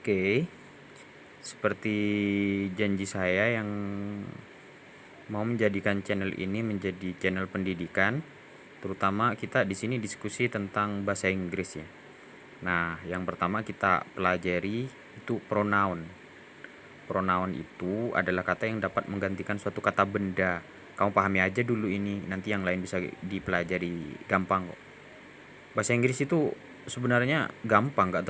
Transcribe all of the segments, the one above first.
Oke, seperti janji saya yang mau menjadikan channel ini menjadi channel pendidikan, terutama kita di sini diskusi tentang bahasa Inggris ya. Nah, yang pertama kita pelajari itu pronoun. Pronoun itu adalah kata yang dapat menggantikan suatu kata benda. Kamu pahami aja dulu ini, nanti yang lain bisa dipelajari gampang kok. Bahasa Inggris itu sebenarnya gampang, nggak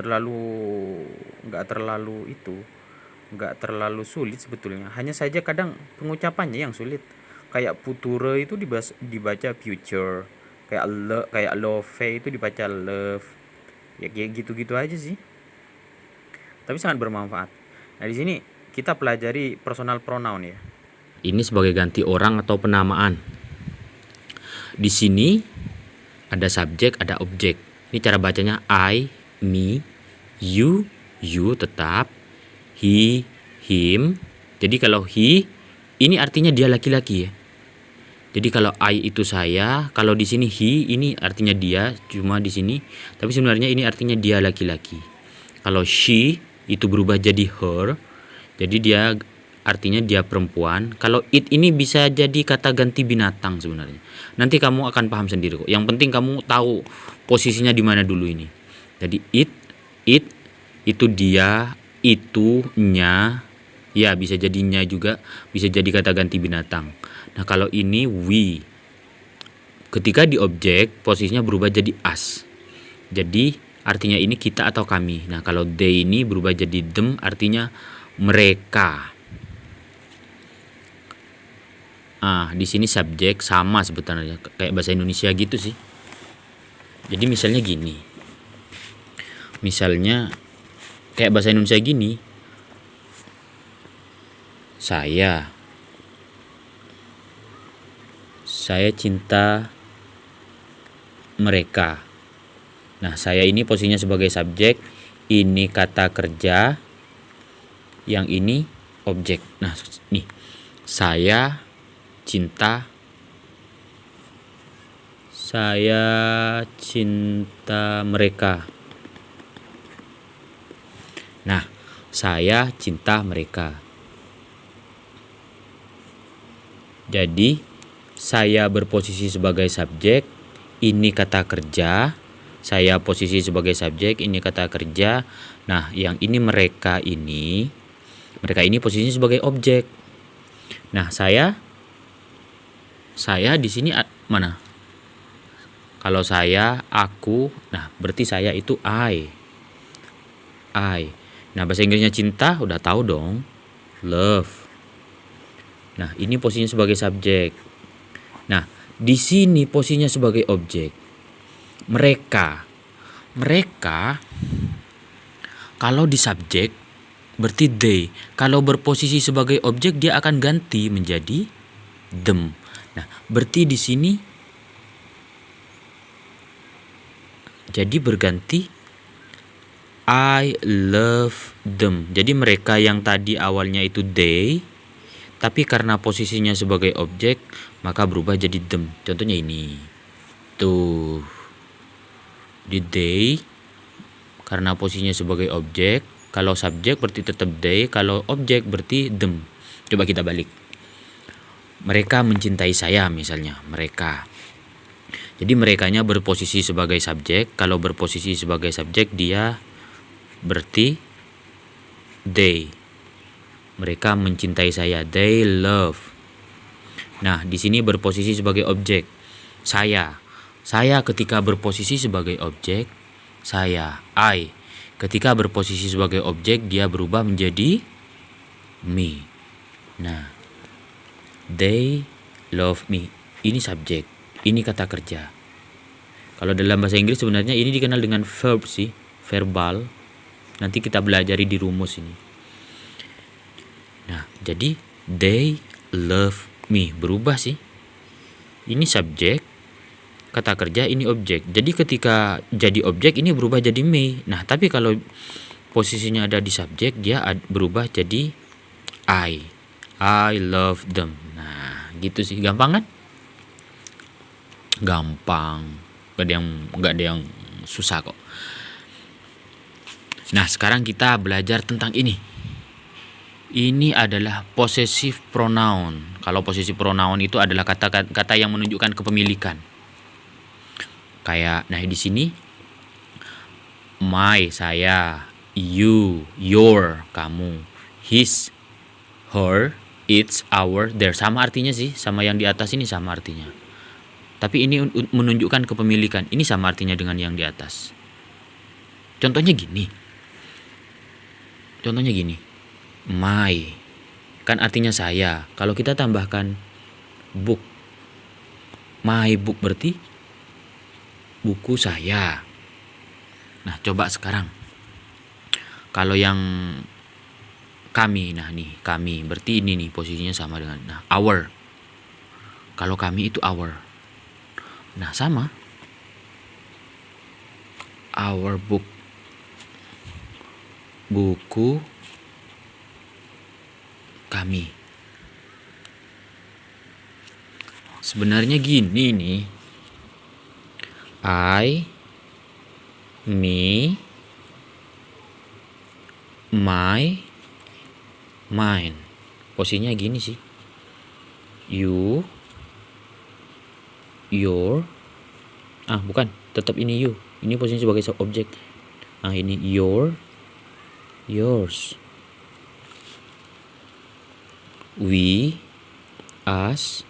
terlalu sulit sebetulnya. Hanya saja kadang pengucapannya yang sulit. Kayak future itu dibaca future, kayak love itu dibaca love. Ya kayak gitu-gitu aja sih. Tapi sangat bermanfaat. Nah, di sini kita pelajari personal pronoun ya. Ini sebagai ganti orang atau penamaan. Di sini ada subjek, ada objek. Ini cara bacanya I, me, you tetap, he, him. Jadi kalau he, ini artinya dia laki-laki ya. Jadi kalau I itu saya, kalau di sini he ini artinya dia, cuma di sini, tapi sebenarnya ini artinya dia laki-laki. Kalau she itu berubah jadi her, jadi dia artinya dia perempuan. Kalau it ini bisa jadi kata ganti binatang sebenarnya. Nanti kamu akan paham sendiri kok. Yang penting kamu tahu posisinya di mana dulu ini. Jadi it itu dia, itu nya, ya bisa jadinya juga, bisa jadi kata ganti binatang. Nah, kalau ini we. Ketika di objek, posisinya berubah jadi us. Jadi artinya ini kita atau kami. Nah, kalau they ini berubah jadi them, artinya mereka. Di sini subjek sama sebetulnya kayak bahasa Indonesia gitu sih. Jadi misalnya gini. Misalnya kayak bahasa Indonesia gini. Saya cinta mereka. Nah, saya ini posisinya sebagai subjek, ini kata kerja, yang ini objek. Nah, nih, saya cinta mereka. Nah, saya cinta mereka. Jadi, saya berposisi sebagai subjek, ini kata kerja. Saya posisi sebagai subjek, ini kata kerja. Nah, yang ini mereka ini posisinya sebagai objek. Nah, saya di sini mana? Kalau saya, aku, nah berarti saya itu I. Nah, bahasa Inggrisnya cinta udah tahu dong, love. Nah, ini posisinya sebagai subjek. Nah, di sini posisinya sebagai objek. Mereka kalau di subjek berarti they. Kalau berposisi sebagai objek dia akan ganti menjadi them. Nah, berarti di sini jadi berganti I love them. Jadi mereka yang tadi awalnya itu they, tapi karena posisinya sebagai objek maka berubah jadi them. Contohnya ini. Tuh. Di they karena posisinya sebagai objek, kalau subjek berarti tetap they, kalau objek berarti them. Coba kita balik. Mereka mencintai saya misalnya, mereka. Jadi merekanya berposisi sebagai subjek, kalau berposisi sebagai subjek dia berarti they. Mereka mencintai saya, they love. Nah, di sini berposisi sebagai objek. Saya ketika berposisi sebagai objek, saya, I. Ketika berposisi sebagai objek, dia berubah menjadi me. Nah, they love me. Ini subjek, ini kata kerja. Kalau dalam bahasa Inggris sebenarnya ini dikenal dengan verb sih, verbal. Nanti kita belajari di rumus ini. Nah, jadi they love me berubah sih. Ini subjek, kata kerja, ini objek. Jadi ketika jadi objek ini berubah jadi me. Nah, tapi kalau posisinya ada di subjek dia berubah jadi I love them. Nah, gitu sih. Gampang kan? Gampang. Gak ada yang susah kok. Nah, sekarang kita belajar tentang ini. Ini adalah possessive pronoun. Kalau possessive pronoun itu adalah kata-kata yang menunjukkan kepemilikan. Kayak, nah di sini my, saya, you, your, kamu, his, her, its, our, their. Sama artinya sih, sama yang di atas ini sama artinya. Tapi ini menunjukkan kepemilikan. Ini sama artinya dengan yang di atas. Contohnya gini. My kan artinya saya. Kalau kita tambahkan book, my book berarti buku saya. Nah, coba sekarang kalau yang kami, nah nih kami berarti ini nih posisinya sama dengan our. Kalau kami itu our. Nah, sama. Our book, buku kami. Sebenarnya gini nih. I, me, my, mine. Posisinya gini sih. You, your. Bukan, tetap ini you. Ini posisinya sebagai objek. Ini your, yours. We, us,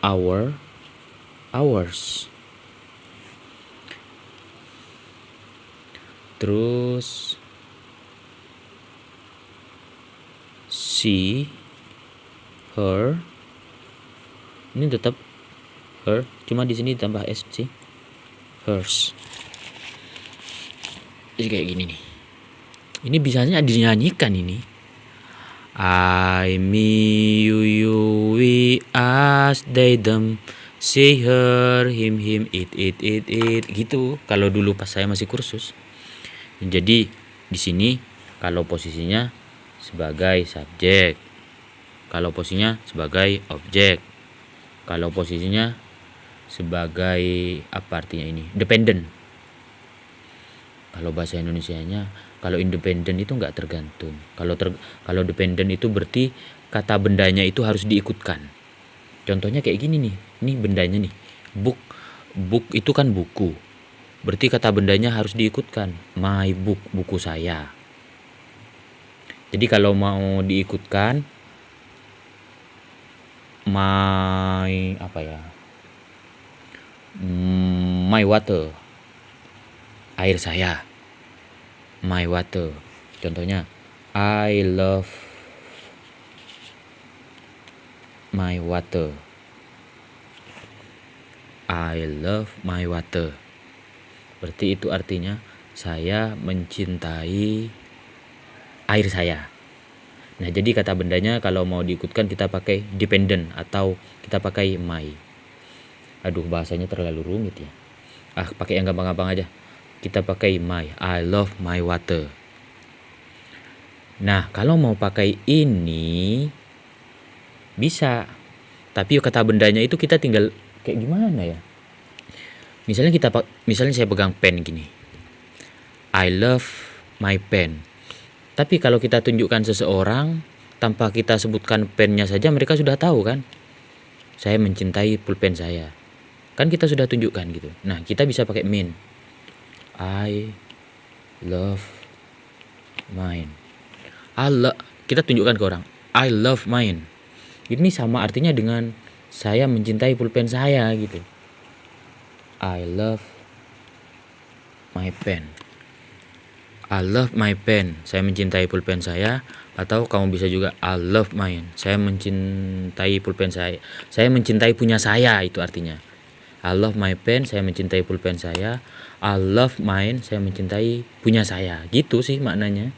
our, ours. Terus she, her. Ini tetap her, cuma di sini ditambah s sih. Hers. Jadi kayak gini nih. Ini bisanya dinyanyikan ini. I, me, you, we, us, they, them, she, her, him, it, gitu. Kalau dulu pas saya masih kursus. Jadi di sini kalau posisinya sebagai subjek, kalau posisinya sebagai objek, kalau posisinya sebagai apa artinya ini? Dependent. Kalau bahasa Indonesianya, kalau independen itu nggak tergantung. Kalau dependent itu berarti kata bendanya itu harus diikutkan. Contohnya kayak gini nih. Ini bendanya nih. Book itu kan buku. Berarti kata bendanya harus diikutkan. My book, buku saya. Jadi kalau mau diikutkan my water, air saya. My water. Contohnya, I love my water. I love my water. Berarti itu artinya saya mencintai air saya. Nah, jadi kata bendanya kalau mau diikutkan kita pakai dependent atau kita pakai my. Aduh, bahasanya terlalu rumit ya. Pakai yang gampang-gampang aja. Kita pakai my. I love my water. Nah, kalau mau pakai ini bisa. Tapi kata bendanya itu kita tinggal kayak gimana ya? Misalnya saya pegang pen gini. I love my pen. Tapi kalau kita tunjukkan seseorang tanpa kita sebutkan pennya saja mereka sudah tahu kan? Saya mencintai pulpen saya. Kan kita sudah tunjukkan gitu. Nah, kita bisa pakai mean. I love mine. Kita tunjukkan ke orang. I love mine. Ini sama artinya dengan saya mencintai pulpen saya gitu. I love my pen. I love my pen. Saya mencintai pulpen saya. Atau kamu bisa juga I love mine. Saya mencintai pulpen saya. Saya mencintai punya saya, itu artinya. I love my pen. Saya mencintai pulpen saya. I love mine. Saya mencintai punya saya. Gitu sih maknanya.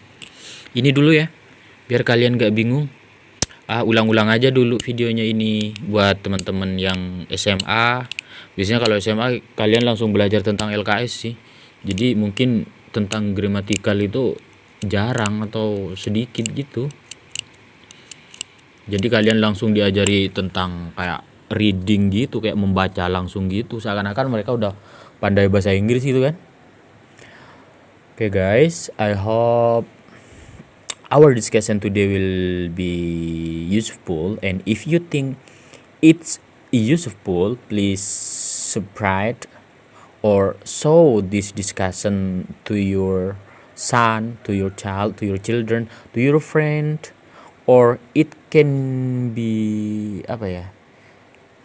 Ini dulu ya, biar kalian gak bingung. Ulang-ulang aja dulu videonya ini buat teman-teman yang SMA. Biasanya kalau SMA kalian langsung belajar tentang LKS sih. Jadi mungkin tentang gramatikal itu jarang atau sedikit gitu. Jadi kalian langsung diajari tentang kayak reading gitu, kayak membaca langsung gitu. Seakan-akan mereka udah pandai bahasa Inggris gitu kan. Okay guys, I hope our discussion today will be useful, and if you think it's useful, please subscribe or show this discussion to your son, to your child, to your children, to your friend, or it can be apa ya,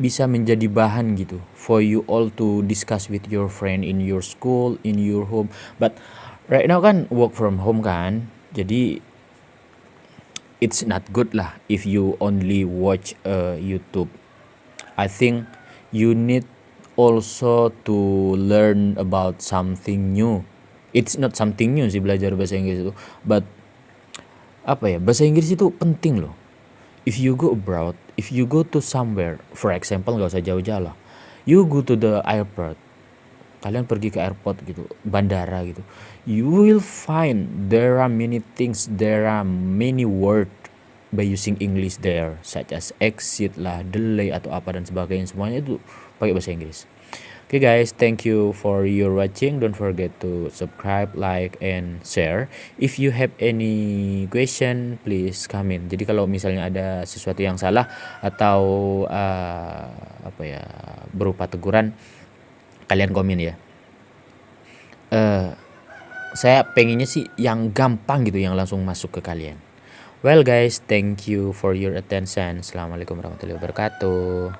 bisa menjadi bahan gitu for you all to discuss with your friend in your school, in your home. But right now kan work from home kan, jadi it's not good lah if you only watch YouTube. I think you need also to learn about something new. It's not something new sih belajar bahasa Inggris itu, but apa ya, bahasa Inggris itu penting loh. If you go abroad, if you go to somewhere, for example nggak usah jauh-jauh lah, you go to the airport, kalian pergi ke airport gitu, bandara gitu, you will find there are many things, there are many word by using English there, such as exit lah, delay atau apa dan sebagainya, semuanya itu pakai bahasa Inggris. Okay guys, thank you for your watching. Don't forget to subscribe, like, and share. If you have any question, please comment. Jadi kalau misalnya ada sesuatu yang salah atau apa ya, berupa teguran, kalian komen ya. Saya pengennya sih yang gampang gitu, yang langsung masuk ke kalian. Well guys, thank you for your attention. Assalamualaikum warahmatullahi wabarakatuh.